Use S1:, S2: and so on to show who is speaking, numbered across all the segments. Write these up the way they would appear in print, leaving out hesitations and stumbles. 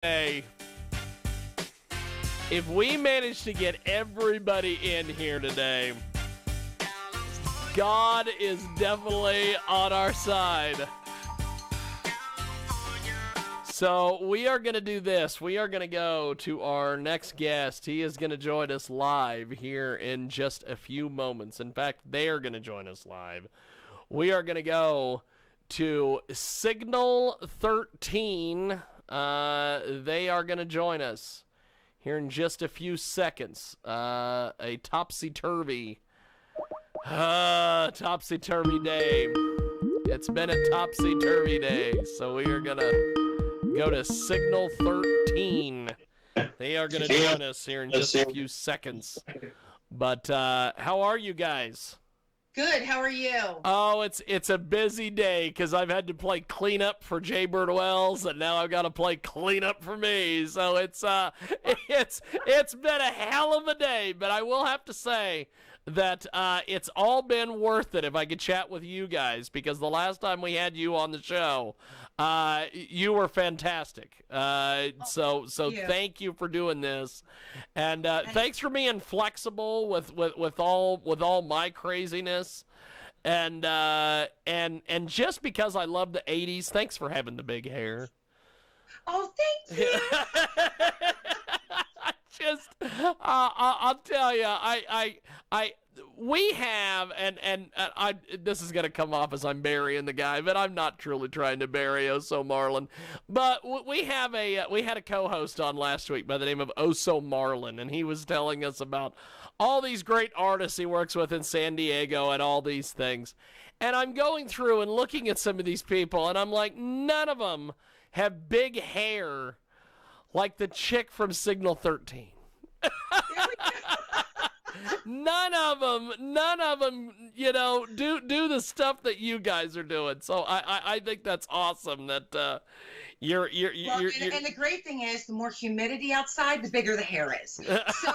S1: Hey, if we manage to get everybody in here today, God is definitely on our side. So we are going to do this. We are going to go to our next guest. He is going to join us live here in just a few moments. In fact, they are going to join us live. We are going to go to Signal 13. They are going to join us here in just a few seconds. A topsy-turvy day. It's been a topsy-turvy day, so we are going to go to Signal 13. They are going to join us here in just a few seconds. But how are you guys?
S2: Good. How are you?
S1: Oh, it's a busy day because I've had to play cleanup for Jae B Wells, and now I've got to play cleanup for me. So it's been a hell of a day. But I will have to say that it's all been worth it if I could chat with you guys, because the last time we had you on the show, you were fantastic. So thank you for doing this, and thanks for being flexible with all my craziness. And just because I love the 80s, thanks for having the big hair.
S2: Oh, thank you.
S1: I'll tell you, we have, and this is going to come off as I'm burying the guy, but I'm not truly trying to bury Oso Marlin. But we had a co-host on last week by the name of Oso Marlin, and he was telling us about all these great artists he works with in San Diego and all these things. And I'm going through and looking at some of these people, and I'm like, none of them have big hair like the chick from Signal 13. None of them, do the stuff that you guys are doing. So I think that's awesome that you're.
S2: And the great thing is, the more humidity outside, the bigger the hair is. So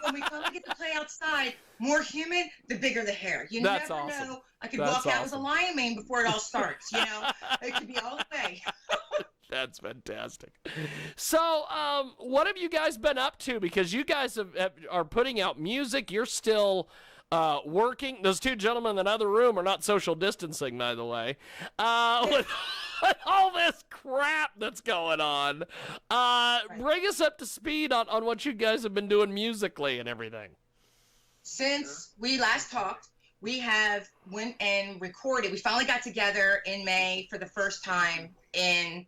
S2: when we finally get to play outside, more humid, the bigger the hair. You
S1: that's
S2: never
S1: awesome.
S2: know. I could walk out with a lion mane before it all starts. It could be all the way.
S1: That's fantastic. So, what have you guys been up to? Because you guys are putting out music. You're still working. Those two gentlemen in the other room are not social distancing, by the way. With all this crap that's going on, bring us up to speed on what you guys have been doing musically and everything.
S2: Since we last talked, we have went and recorded. We finally got together in May for the first time in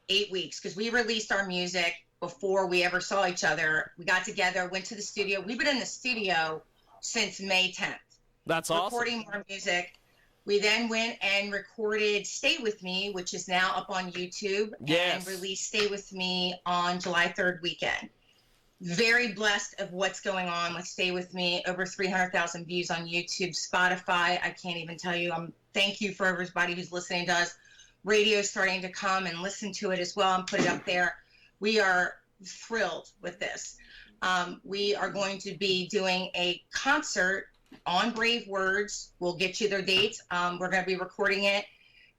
S2: 8 weeks, because we released our music before we ever saw each other. We got together, went to the studio. We've been in the studio since May 10th.
S1: That's awesome.
S2: Recording more music. We then went and recorded Stay With Me, which is now up on YouTube.
S1: Yes.
S2: And released Stay With Me on July 3rd weekend. Very blessed of what's going on with Stay With Me. Over 300,000 views on YouTube, Spotify. I can't even tell you. Thank you for everybody who's listening to us. Radio is starting to come and listen to it as well and put it up there. We are thrilled with this. We are going to be doing a concert on Brave Words. We'll get you their dates. We're going to be recording it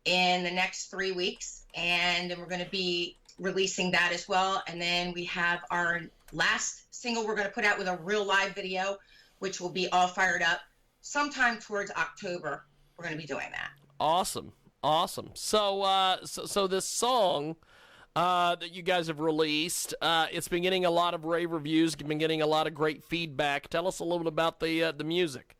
S2: in the next 3 weeks, and then we're going to be releasing that as well. And then we have our last single we're going to put out with a real live video, which will be all fired up sometime towards October. We're going to be doing that.
S1: Awesome. So this song that you guys have released, it's been getting a lot of rave reviews, been getting a lot of great feedback. Tell us a little bit about the music.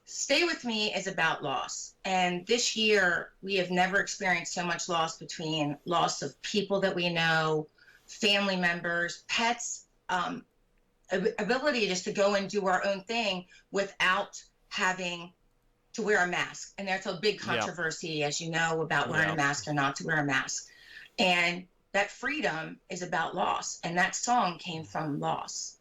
S2: Stay With Me is about loss. And this year, we have never experienced so much loss, between loss of people that we know, family members, pets, ability just to go and do our own thing without having to wear a mask. And there's a big controversy, as you know, about wearing a mask or not to wear a mask. And that freedom is about loss. And that song came from loss.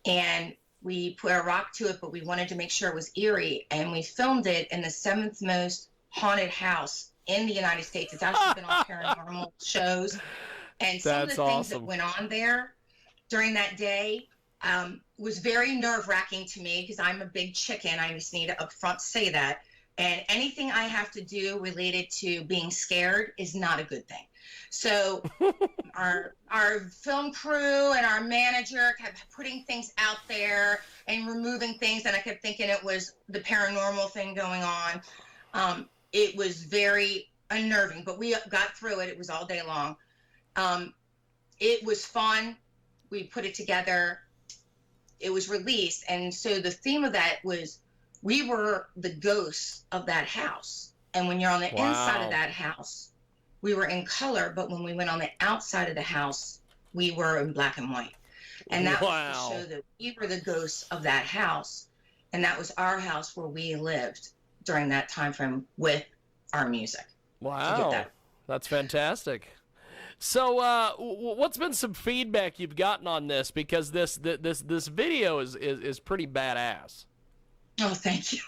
S2: And we put a rock to it, but we wanted to make sure it was eerie. And we filmed it in the 7th most haunted house in the United States. It's actually been on paranormal shows. And some of the things that went on there during that day was very nerve-wracking to me, because I'm a big chicken. I just need to upfront say that. And anything I have to do related to being scared is not a good thing. So our film crew and our manager kept putting things out there and removing things, and I kept thinking it was the paranormal thing going on. It was very unnerving, but we got through it. It was all day long. It was fun. We put it together. It was released, and so the theme of that was we were the ghosts of that house. And when you're on the inside of that house, we were in color, but when we went on the outside of the house, we were in black and white. And that was to show that we were the ghosts of that house. And that was our house where we lived during that time frame with our music.
S1: Wow. That's fantastic. So what's been some feedback you've gotten on this? Because this video is pretty badass.
S2: Oh, thank you.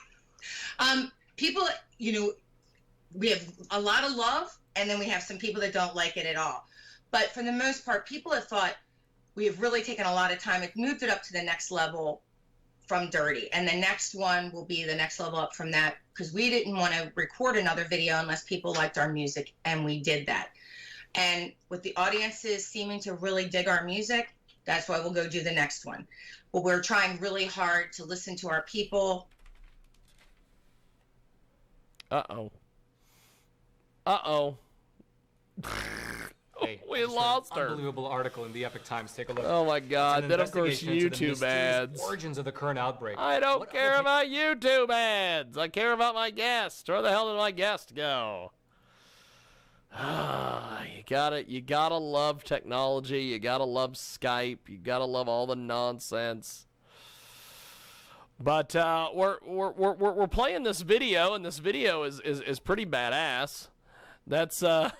S2: People, we have a lot of love, and then we have some people that don't like it at all. But for the most part, people have thought we have really taken a lot of time. It moved it up to the next level from Dirty. And the next one will be the next level up from that, because we didn't want to record another video unless people liked our music, and we did that. And with the audiences seeming to really dig our music, that's why we'll go do the next one. But we're trying really hard to listen to our people.
S1: Uh-oh.
S3: Hey,
S1: we lost her.
S3: Unbelievable article in the Epic Times. Take a look.
S1: Oh my God! Then of course YouTube ads.
S3: Origins of the current outbreak.
S1: I don't care about YouTube ads. I care about my guest. Where the hell did my guest go? You gotta love technology. You gotta love Skype. You gotta love all the nonsense. But we're playing this video, and this video is pretty badass. That's that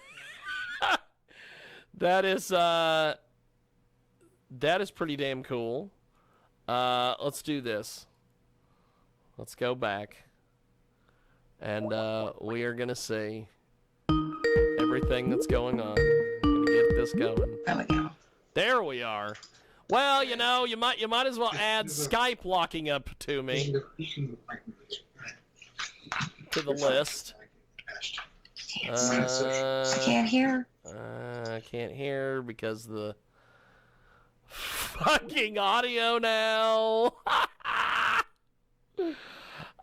S1: is pretty damn cool. Let's do this. Let's go back, and we are gonna see everything that's going on. Gonna get this going.
S2: There we go.
S1: There we are. Well, you might as well add Skype locking up to me to the list.
S2: I can't hear.
S1: I can't hear because the fucking audio now.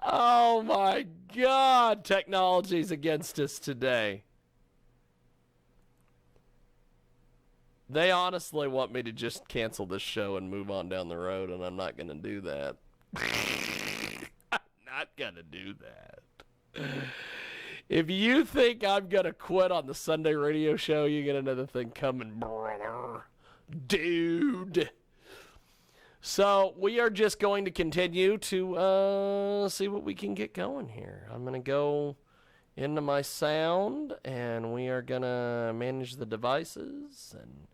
S1: Oh my God, technology's against us today. They honestly want me to just cancel this show and move on down the road, and I'm not going to do that. I'm not going to do that. If you think I'm going to quit on the Sunday radio show, you get another thing coming, brother. Dude. So we are just going to continue to see what we can get going here. I'm going to go into my sound, and we are going to manage the devices, and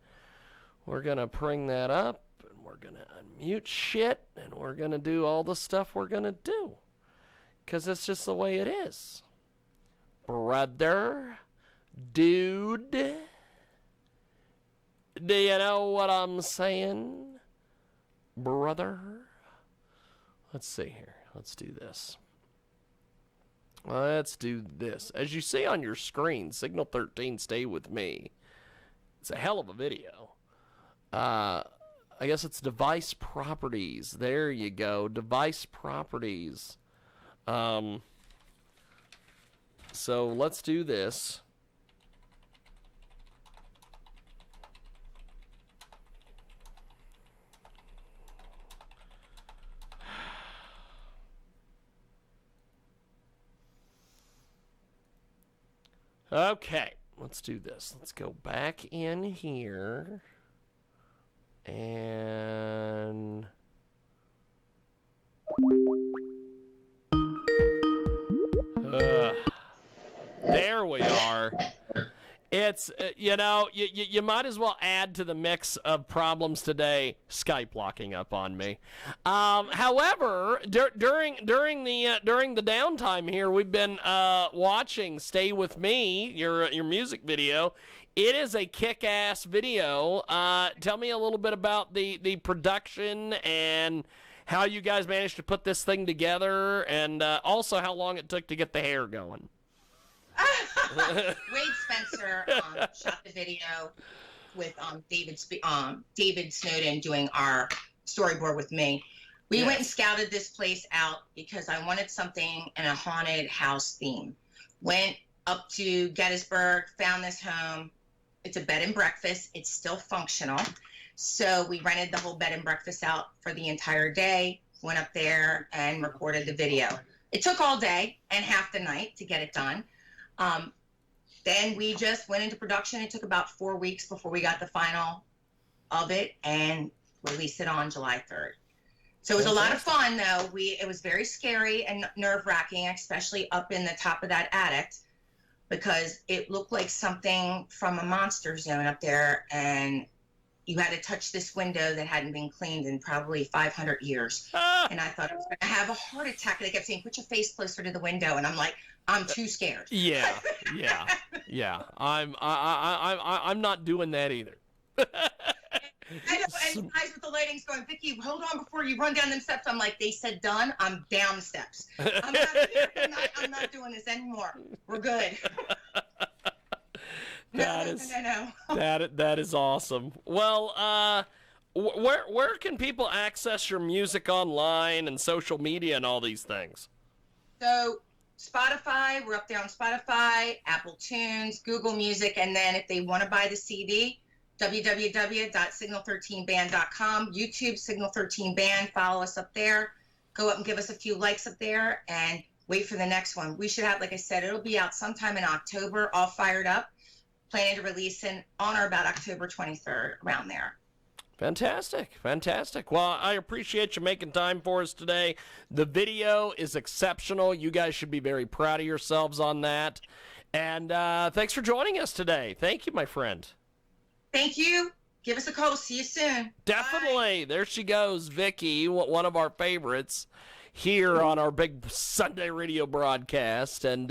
S1: we're going to bring that up, and we're going to unmute shit, and we're going to do all the stuff we're going to do. Because it's just the way it is. Brother. Dude. Do you know what I'm saying? Brother. Let's see here. Let's do this. Let's do this. As you see on your screen, Signal 13, Stay With Me. It's a hell of a video. I guess it's device properties. There you go. Device properties. So let's do this. Okay, let's do this. Let's go back in here. And there we are. It's, you might as well add to the mix of problems today, Skype locking up on me. However, during the downtime here, we've been watching Stay With Me, your music video. It is a kick-ass video. Tell me a little bit about the production and how you guys managed to put this thing together, and also how long it took to get the hair going.
S2: Wade Spencer shot the video with David Snowden doing our storyboard with me. We went and scouted this place out because I wanted something in a haunted house theme. Went up to Gettysburg, found this home. It's a bed and breakfast. It's still functional. So we rented the whole bed and breakfast out for the entire day, went up there and recorded the video. It took all day and half the night to get it done. Then we just went into production. It took about 4 weeks before we got the final of it and released it on July 3rd. So it was a lot of fun, though. It was very scary and nerve-wracking, especially up in the top of that attic, because it looked like something from a monster zone up there, and you had to touch this window that hadn't been cleaned in probably 500 years. And I thought I was going to have a heart attack. And they kept saying, put your face closer to the window. And I'm like, I'm too scared.
S1: Yeah. I'm not doing that either.
S2: I know, and guys with the lighting's going, Vicki, hold on before you run down them steps. I'm like, they said done. I'm down the steps. I'm not doing this anymore. We're good.
S1: That is awesome. Well, where can people access your music online and social media and all these things?
S2: So Spotify, we're up there on Spotify, Apple Tunes, Google Music, and then if they want to buy the CD, www.signal13band.com, YouTube, Signal 13 Band. Follow us up there. Go up and give us a few likes up there and wait for the next one. We should have, like I said, it'll be out sometime in October, all fired up. Planning to release on or about October 23rd, around there.
S1: Fantastic. Well, I appreciate you making time for us today. The video is exceptional. You guys should be very proud of yourselves on that. And thanks for joining us today. Thank you, my friend.
S2: Thank you. Give us a call. See you soon.
S1: Definitely. Bye. There she goes, Vicki, one of our favorites here on our big Sunday radio broadcast. And